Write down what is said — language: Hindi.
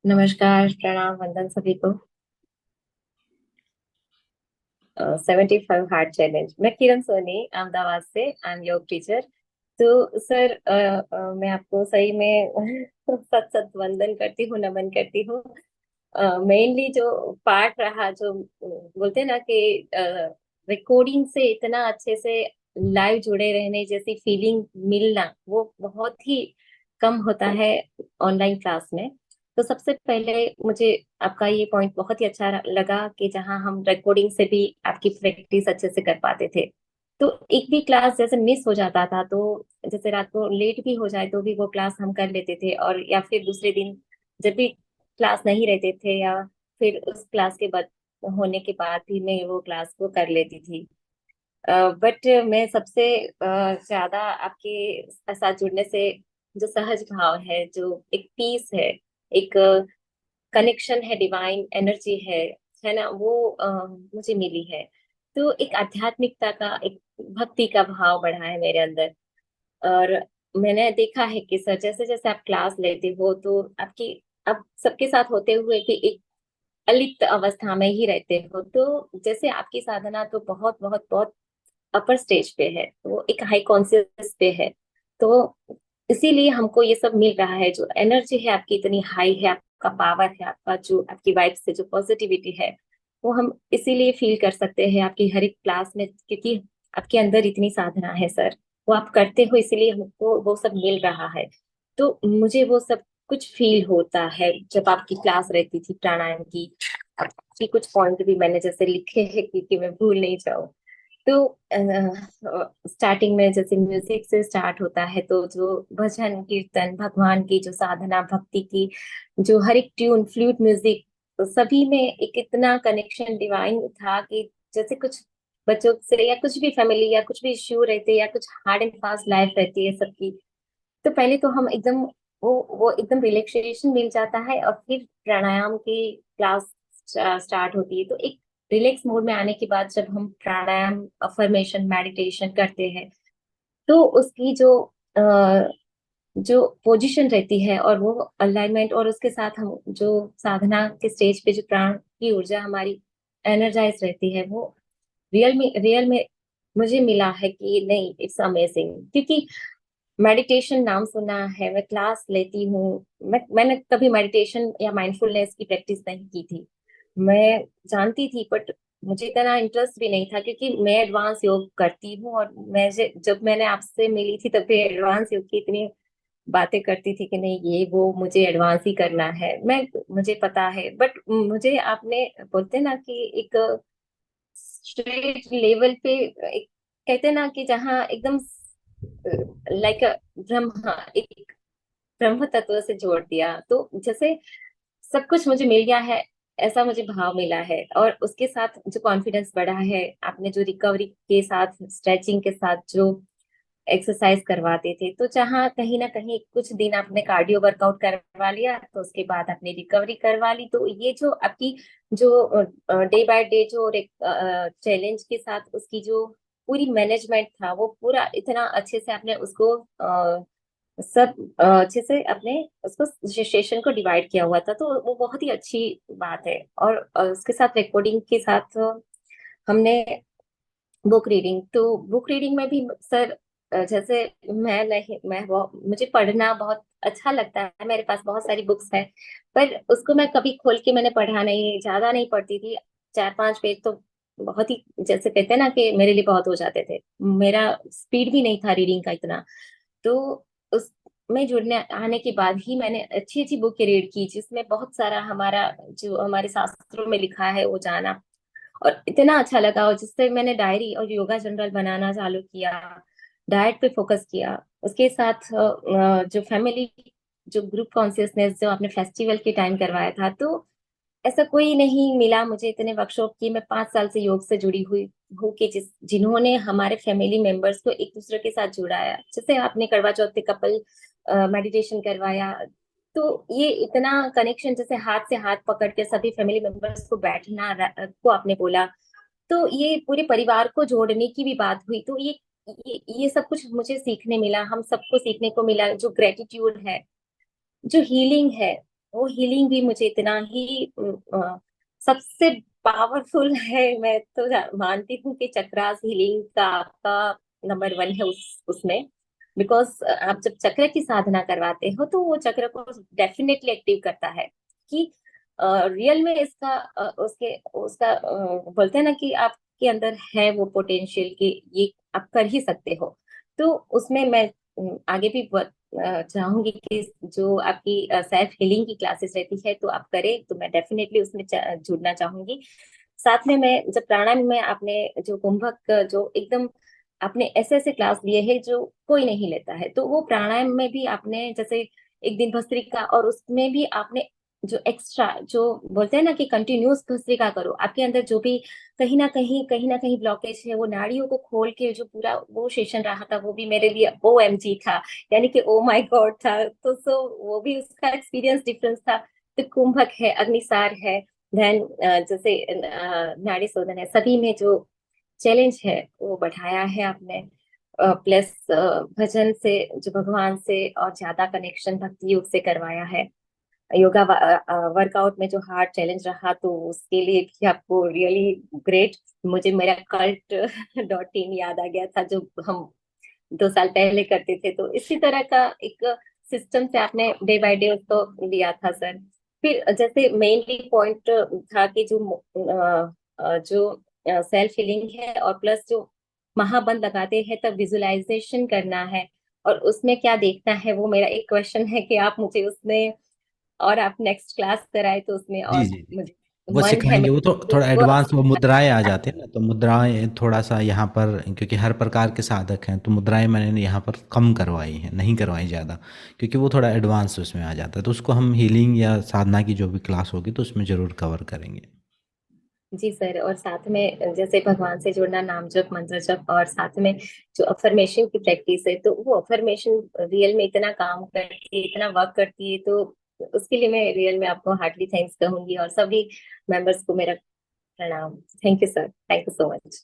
नमस्कार, प्रणाम, वंदन सभी को। 75 हार्ट चैलेंज। मैं किरण सोनी, अहमदाबाद से। आई एम योग टीचर। तो सर, मैं आपको सही में सत सत वंदन करती हूँ, नमन करती हूँ। मेनली जो पार्ट रहा, जो बोलते हैं ना कि रिकॉर्डिंग से इतना अच्छे से लाइव जुड़े रहने जैसी फीलिंग मिलना, वो बहुत ही कम होता है ऑनलाइन क्लास में। तो सबसे पहले मुझे आपका ये पॉइंट बहुत ही अच्छा लगा कि जहां हम रिकॉर्डिंग से भी आपकी प्रैक्टिस अच्छे से कर पाते थे। तो एक भी क्लास जैसे मिस हो जाता था, तो जैसे रात को लेट भी हो जाए तो भी वो क्लास हम कर लेते थे, और या फिर दूसरे दिन जब भी क्लास नहीं रहते थे, या फिर उस क्लास के बाद होने के बाद भी मैं वो क्लास को कर लेती थी। बट मैं सबसे ज्यादा आपके साथ जुड़ने से जो सहज भाव है, जो एक पीस है, एक कनेक्शन है, डिवाइन एनर्जी है ना, वो मुझे मिली है। तो एक आध्यात्मिकता का, एक भक्ति का भाव बढ़ा है मेरे अंदर। और मैंने देखा है कि सर, जैसे जैसे आप क्लास लेते हो तो आपकी, आप सबके साथ होते हुए भी एक अलिप्त अवस्था में ही रहते हो। तो जैसे आपकी साधना तो बहुत बहुत बहुत अपर स्टेज पे है, वो एक हाई कॉन्शियस पे है। तो इसीलिए हमको ये सब मिल रहा है, जो एनर्जी है आपकी इतनी हाई है, आपका पावर है, आपका जो आपकी वाइब से जो पॉजिटिविटी है, वो हम इसीलिए फील कर सकते हैं आपकी हर एक क्लास में, क्योंकि आपके अंदर इतनी साधना है सर। वो आप करते हो, इसीलिए हमको वो सब मिल रहा है। तो मुझे वो सब कुछ फील होता है जब आपकी क्लास रहती थी प्राणायाम की। आपकी कुछ पॉइंट भी मैंने जैसे लिखे हैं कि मैं भूल नहीं जाऊं। तो स्टार्टिंग में जैसे म्यूजिक से स्टार्ट होता है, तो जो भजन कीर्तन, भगवान की जो साधना भक्ति की, जो हर एक ट्यून, फ्लूट म्यूजिक, तो सभी में एक इतना कनेक्शन डिवाइन था कि जैसे कुछ बच्चों से या कुछ भी फैमिली या कुछ भी इश्यू रहते या कुछ हार्ड एंड फास्ट लाइफ रहती है सबकी, तो पहले तो हम एकदम, वो एकदम रिलैक्सेशन मिल जाता है, और फिर प्राणायाम की क्लास स्टार्ट होती है। तो एक रिलैक्स मोड में आने के बाद जब हम प्राणायाम, अफर्मेशन, मेडिटेशन करते हैं, तो उसकी जो पोजीशन रहती है और वो अलाइनमेंट, और उसके साथ हम जो साधना के स्टेज पे जो प्राण की ऊर्जा हमारी एनर्जाइज रहती है, वो रियल में मुझे मिला है कि नहीं, इट्स अमेजिंग। क्योंकि मेडिटेशन नाम सुना है, मैं क्लास लेती हूँ, मैंने कभी मेडिटेशन या माइंडफुलनेस की प्रैक्टिस नहीं की थी। मैं जानती थी, बट मुझे इतना इंटरेस्ट भी नहीं था, क्योंकि मैं एडवांस योग करती हूँ, और मैं जब मैंने आपसे मिली थी तब भी एडवांस योग की इतनी बातें करती थी कि नहीं, ये वो मुझे एडवांस ही करना है। मुझे पता है, बट मुझे आपने, बोलते हैं ना कि एक स्ट्रेट लेवल पे, एक, कहते हैं ना कि जहाँ एकदम लाइक ब्रह्मा, एक ब्रह्म तत्व से जोड़ दिया, तो जैसे सब कुछ मुझे मिल गया है, ऐसा मुझे भाव मिला है। और उसके साथ जो कॉन्फिडेंस बढ़ा है, आपने जो रिकवरी के साथ, स्ट्रेचिंग के साथ जो एक्सरसाइज करवाते थे, तो जहाँ कहीं ना कहीं कुछ दिन आपने कार्डियो वर्कआउट करवा लिया, तो उसके बाद आपने रिकवरी करवा ली, तो ये जो आपकी जो डे बाय डे जो चैलेंज के साथ उसकी जो पूरी मैनेजमेंट था, वो पूरा इतना अच्छे से आपने उसको सब अच्छे से अपने उसको सेशन को डिवाइड किया हुआ था, तो वो बहुत ही अच्छी बात है। और उसके साथ रिकॉर्डिंग के साथ हमने बुक रीडिंग, तो बुक रीडिंग में भी सर, जैसे मैं नहीं, मुझे पढ़ना बहुत अच्छा लगता है, मेरे पास बहुत सारी बुक्स है, पर उसको मैं कभी खोल के मैंने पढ़ा नहीं, ज्यादा नहीं पढ़ती थी। 4-5 पेज तो बहुत ही, जैसे कहते हैं ना कि मेरे लिए बहुत हो जाते थे। मेरा स्पीड भी नहीं था रीडिंग का इतना। तो उस में जुड़ने आने के बाद ही मैंने अच्छी अच्छी बुक रीड की, जिसमें बहुत सारा हमारा जो हमारे शास्त्रों में लिखा है वो जाना, और इतना अच्छा लगा। और जिससे मैंने डायरी और योगा जनरल बनाना चालू किया, डाइट पे फोकस किया। उसके साथ जो फैमिली, जो ग्रुप कॉन्शियसनेस जो आपने फेस्टिवल के टाइम करवाया था, तो ऐसा कोई नहीं मिला मुझे इतने वर्कशॉप की। मैं 5 साल से योग से जुड़ी हुई हूँ कि जिन्होंने हमारे फैमिली मेंबर्स को एक दूसरे के साथ जुड़ाया। जैसे आपने करवा चौथ पे कपल मेडिटेशन करवाया, तो ये इतना कनेक्शन, जैसे हाथ से हाथ पकड़ के सभी फैमिली मेंबर्स को बैठना को आपने बोला, तो ये पूरे परिवार को जोड़ने की भी बात हुई। तो ये सब कुछ मुझे सीखने मिला, हम सबको सीखने को मिला। जो ग्रेटिट्यूड है, जो हीलिंग है, वो हीलिंग भी मुझे इतना ही सबसे पावरफुल है। मैं तो मानती हूँ कि चक्रास हीलिंग का आपका नंबर वन है उसमें। बिकॉज आप जब चक्र की साधना करवाते हो तो वो चक्र को डेफिनेटली एक्टिव करता है कि रियल में इसका उसके उसका बोलते हैं ना कि आपके अंदर है वो पोटेंशियल कि ये आप कर ही सकते हो। तो उसमें मैं आगे भी चाहूंगी कि जो आपकी सेल्फ हीलिंग की क्लासेस रहती है तो आप करें, तो मैं डेफिनेटली उसमें जुड़ना चाहूंगी। साथ में मैं जब प्राणायाम में आपने जो कुंभक जो एकदम आपने ऐसे ऐसे क्लास लिए हैं जो कोई नहीं लेता है, तो वो प्राणायाम में भी आपने जैसे एक दिन भस्त्रिका, और उसमें भी आपने जो एक्स्ट्रा जो बोलते हैं ना कि कंटिन्यूस भस्त्रिका करो, आपके अंदर जो भी कहीं ना कहीं ब्लॉकेज है वो नाड़ियों को खोल के जो पूरा वो सेशन रहा था वो भी मेरे लिए OMG था, यानी कि ओ माय गॉड था। तो वो भी उसका एक्सपीरियंस डिफरेंस था। तो कुंभक है, अग्निसार है, देन जैसे नाड़ी शोधन है, सभी में जो चैलेंज है वो बढ़ाया है आपने। प्लस भजन से जो भगवान से और ज्यादा कनेक्शन भक्ति योग से करवाया है। योगा वर्कआउट में जो हार्ड चैलेंज रहा तो उसके लिए भी आपको रियली ग्रेट। मुझे मेरा कल्ट .in याद आ गया था जो हम 2 साल पहले करते थे, तो इसी तरह का एक सिस्टम से आपने डे बाय डे उसको लिया था सर। फिर जैसे मेनली पॉइंट था कि जो सेल्फ हीलिंग है और प्लस जो महाबंद लगाते हैं तब विजुअलाइजेशन करना है, और उसमें क्या देखना है वो मेरा एक क्वेश्चन है कि आप मुझे उसमें और आप नेक्स्ट क्लास कराए तो उसमें जी, और जी, जी। मुझे वो मन है सिखाएँगे, वो तो मेरे थोड़ा वो एडवांस वो मुद्राएँ आ जाती हैं ना, तो मुद्राएँ थोड़ा-सा यहाँ पर क्योंकि हर प्रकार के साधक हैं, तो मुद्राएँ मैंने यहाँ पर कम करवाई हैं, नहीं करवाई ज़्यादा, क्योंकि वो थोड़ा एडवांस उसमें आ जाता है। तो उसको हम हीलिंग या साधना की जो भी क्लास होगी, तो उसमें ज़रूर कवर करेंगे। जी सर। और साथ में जैसे भगवान से जुड़ना, नाम जप, मंत्र जप, और साथ में जो अफर्मेशन की प्रैक्टिस है, तो वो अफर्मेशन रियल में इतना काम करती है, इतना वर्क करती है, तो उसके लिए मैं रियल में आपको हार्टली थैंक्स कहूंगी, और सभी मेंबर्स को मेरा प्रणाम। Thank you sir, thank you so much.